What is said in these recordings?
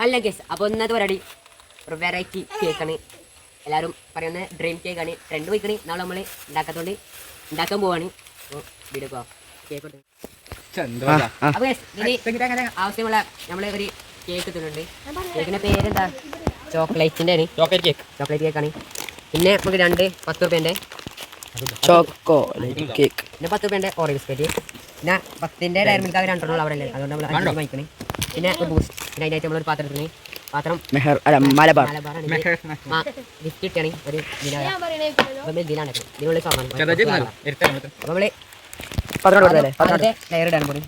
അല്ല ഗസ്. അപ്പോൾ ഇന്നത്തെ പരിപാടി ഒരു വെറൈറ്റി കേക്കാണ്. എല്ലാവരും പറയുന്ന ഡ്രീം കേക്കാണ്. ട്രെൻഡ് പോയിക്കണി. നാളെ നമ്മൾ ഉണ്ടാക്കാത്തോണ്ട് ഉണ്ടാക്കാൻ പോവാണ്. അപ്പോൾ വീഡിയോ പോവാം. കേക്ക് അപ്പോൾ ഇതിന് ആവശ്യമുള്ള നമ്മൾ ഒരു കേക്ക് ഇട്ടിട്ടുണ്ട്. കേക്കിൻ്റെ പേരെന്താ? ചോക്ലേറ്റിൻ്റെ ആണ്. ചോക്ലേറ്റ് കേക്കാണ്. പിന്നെ നമുക്ക് 2 10 രൂപേൻ്റെ ചോക്കോലേറ്റ് കേക്ക്, പിന്നെ 10 രൂപേൻ്റെ ഓറിയോ ബിസ്ക്കറ്റ്, പിന്നെ 10ൻ്റെ ഡയറി മിൽക്ക് അത് 2 ഉള്ള അവിടെ അല്ലേ, അതുകൊണ്ട് നമ്മൾ 5 വാങ്ങിക്കണേ. പിന്നെ ബൂസ്റ്റ്, പിന്നെ അതിനായിട്ട് നമ്മളൊരു പാത്രം എടുക്കണേ. പാത്രം മലബാർ ഗിഫ്റ്റ് കിട്ടിയാണ്. ഒരു ഇതിനാണ് ഇതിനുള്ള സാധനം. അപ്പോൾ നമ്മൾ ലെയർ ഇടാൻ പോലും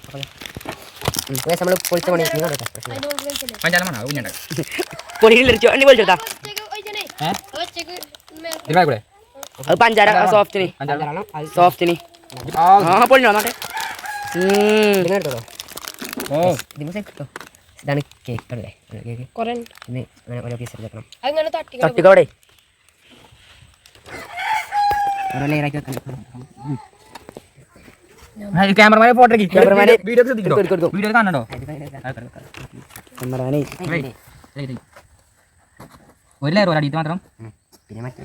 നമ്മൾ പൊളിച്ച പണി അത് പഞ്ചാര സോഫ്റ്റിന് പൊളിഞ്ഞോട്ടെ. ഇതാണ് കേക്ക് അല്ലേ? കേക്ക് ഓരോ പീസ് എടുക്കണം. തട്ടിക്കോടെ ഓരോ ലെയറാക്കി വെക്കണം. ക്യാമറമാനെ ഫോട്ടോ വീഡിയോ കാണണ്ടോ? ഒരു ലെയർ അടിയിട്ട് മാത്രം. പിന്നെ മറ്റേ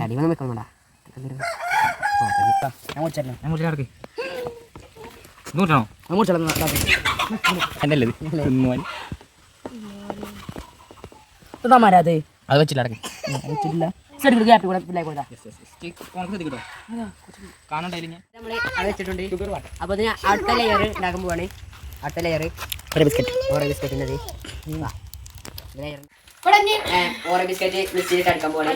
അടിവൊന്നും വെക്കണോടാ. അത് വെച്ചില്ല വെച്ചിട്ടുണ്ട്. അപ്പൊ അടുത്ത ലെയർ ഉണ്ടാക്കാൻ പോവാണ്. അടുത്ത ലെയർ ഓരോ ബിസ്ക്കറ്റിൻ്റെ ഓരോ ബിസ്ക്കറ്റ് മിക്സിയിലിട്ട് അടിക്കാൻ പോവാണ്.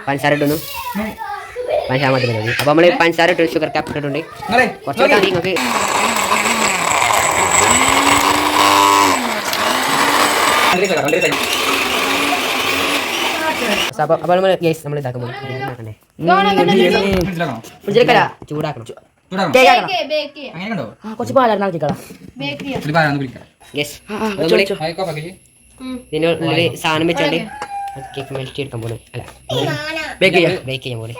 പഞ്ചസാര ഇട്ടുന്നു. പഞ്ചസാര മതി. അപ്പൊ നമ്മള് പഞ്ചസാര ഇട്ട് ഷുഗർ ക്യാപ്പ് ഇട്ടിട്ടുണ്ട്. കുറച്ചുകൂടെ നിങ്ങൾക്ക് അപ്പൊ നമ്മൾ ഇതാക്കാൻ പോകും. ചൂടാക്കണം. കുറച്ച് പാലാണ് ഇതിനുള്ളിൽ സാധനം വെച്ചോണ്ട് കേക്ക് മെൽറ്റ് എടുക്കാൻ പോലെ. അല്ല ബേക്ക് ചെയ്യാൻ പോലെ.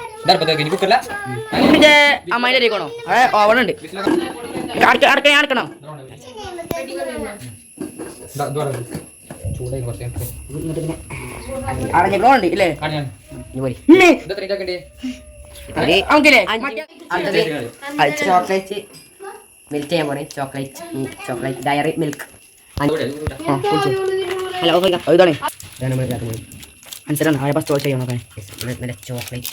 അമ്മായിൻ്റെ അരിക്കണോ? ഓവൺ ഉണ്ട്. അടക്കണം. അടഞ്ഞോണ്ട് ഇല്ലേ? ചോക്ലേറ്റ് മെൽറ്റ് ചെയ്യാൻ പോണേ. Chocolate diary milk. ഹലോ ഇതാണ് മനസ്സിലാണ്. ഫസ്റ്റ് വാഷ് ചെയ്യണം. നല്ല ചോക്ലേറ്റ്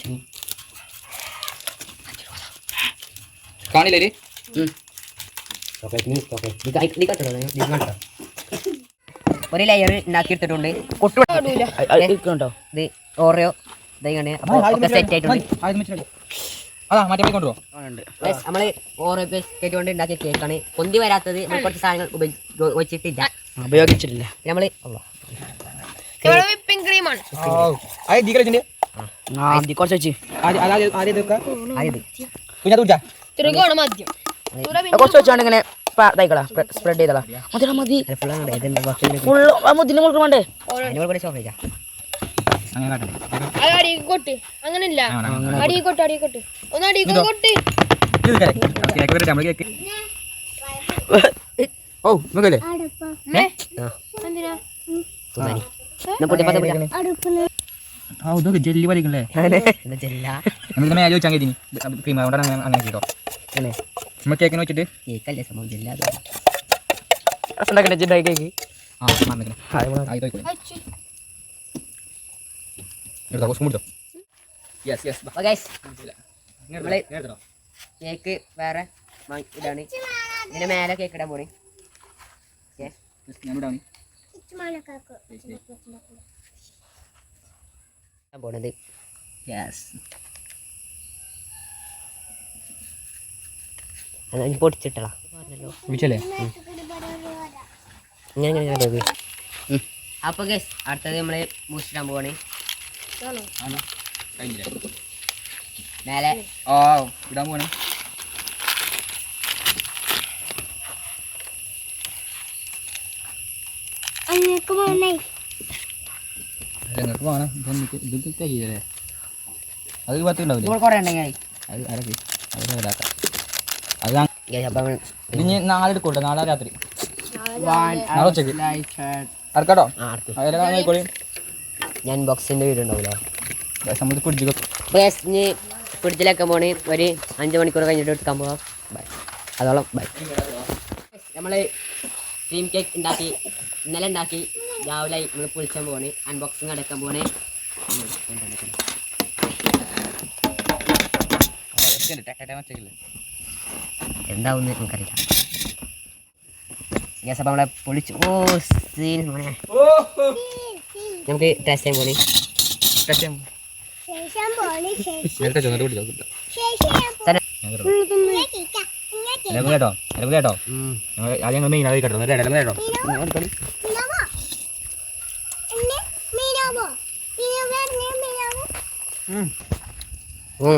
കാണില്ലേ? ഒരു ലെയർ ഉണ്ടാക്കിയെടുത്തിട്ടുണ്ട്. കൊട്ടുണ്ടോ? ഇത് ഓറിയോ സെറ്റ് ആയിട്ടുണ്ട്. നമ്മള് ഓറിയോ ബിസ്ക്കറ്റ് കൊണ്ട് ഉണ്ടാക്കിയ കേക്കാണ്. പൊന്തി വരാത്തത് കുറച്ച് സാധനങ്ങൾ ഉപയോഗിച്ചിട്ടില്ല, ഉപയോഗിച്ചിട്ടില്ല. നമ്മള് വിപ്പിംഗ് ക്രീമാണ്. കുറച്ച് വെച്ചാണ്ട് ഇങ്ങനെ സ്പ്രെഡ് ചെയ്തതാ. മതി വേണ്ടേ? അങ്ങനല്ല. ജെല്ലി വലിക്കല്ലേ? അങ്ങനെ ചെയ്തോ. നമ്മൾ കേക്കിന് വെച്ചിട്ട് കേക്കല്ലേ സംഭവം. ജെല്ല കേക്ക് കേക്ക് വേറെ ഇതാണ്. ഇതിന് മേലെ കേക്ക് ഇടാൻ പോണേ. പോണത് പൊടിച്ചിട്ടല്ലോ. അപ്പൊ ഗൈസ് അടുത്തത് നമ്മള് ബൂസ്റ്റിടാൻ പോവാണ്. മേലെ ഇടാൻ പോവാണ്. അങ്ങക്ക് പോണേ നിങ്ങൾക്ക് വേണം ഇത് കഴിയല്ലേ അത് 10 ഉണ്ടാവില്ലേ കുറേ ഉണ്ടെങ്കിൽ അത് അരക്ക് അത് ഇടാക്കാം അത് ഇനി നാളെ എടുക്കോട്ടെ നാളെ രാത്രി നാളെ ഉച്ചയ്ക്ക് അറക്കാട്ടോ അതിലെ നോക്കോളി ഞാൻ ബോക്സിൻ്റെ വീട് ഉണ്ടാവില്ലേ നമ്മൾ പിടിച്ചു ഇനി ഫ്രിഡ്ജിലൊക്കെ പോണി ഒരു 5 മണിക്കൂർ കഴിഞ്ഞിട്ട് എടുക്കാൻ പോവാം ബൈ അതോളം ബൈ നമ്മൾ ക്രീം കേക്ക് ഉണ്ടാക്കി ഇന്നലെ ഉണ്ടാക്കി രാവിലെ നമ്മൾ പൊളിച്ചാൻ പോവാണ് അൺബോക്സിങ് അടക്കാൻ പോവാണ് എന്താവും നമുക്കറിയില്ല ഗ്യാസ് അപ്പം നമ്മളെ പൊളിച്ചു സീൻ മോനെ നമുക്ക് ടേസ്റ്റ് ചെയ്യാൻ പോണി ശേഷം പോണേ കേട്ടോ കേട്ടോ ആദ്യം മെയിൻ ആയി കേട്ടോ കേട്ടോ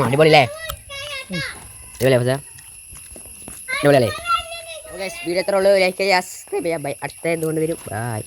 അടിപൊളിയല്ലേ അടിപൊളിയല്ലേ അടിപൊളിയല്ലേ വീഡിയോ എത്ര ഉള്ളൂ ലൈക്ക് ചെയ്യുക സബ്സ്ക്രൈബ് ചെയ്യാം ബൈ അടുത്ത എന്തുകൊണ്ട് വരും ബൈ